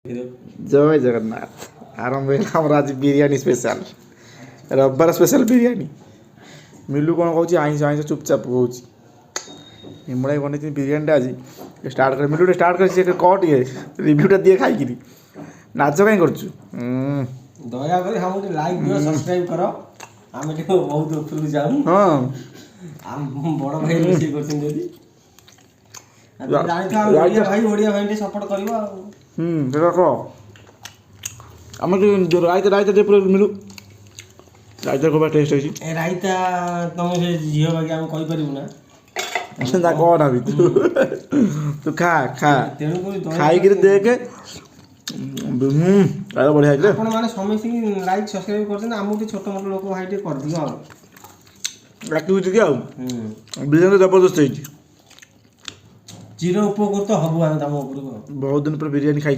जय जगन्नाथ आरंभ है आज बिरियानी स्पेशल रविवार स्पेशल बिरियानी मिलू कौन कौच आईस आईस चुपचाप कौच हिमड़ा बन बिरियानी आज स्टार्ट कर मिलू स्टार्ट कर कट ये रिव्यूटा दिए खाई नाच कहीं कर दया कर हम लाइक दियो सब्सक्राइब करो हम बहुत ऊपर जाऊ हाँ हम बड़ भाई रोषे करछन जदी भाई ओडिया भाई सपोर्ट करिवो सेटा कह आम जो रायता रायता दे पूरा मिलू रायता खूब टेस्ट होइछि ए रायता तुम से झियो बाकी हम कहि परिबु ना सेटा कह ना भी तू खा खा तेणु कोई खाई के देख अरे बढ़िया है आपण माने समस्त लाइक सब्सक्राइब करछन हमहु छोट मोट लोक भाई टे कर दियो एक्टिविटी क्या बिरियानी जबरदस्त है जीरो उपकृत हबु हम तम ऊपर बहुत दिन पर बिरियानी खाई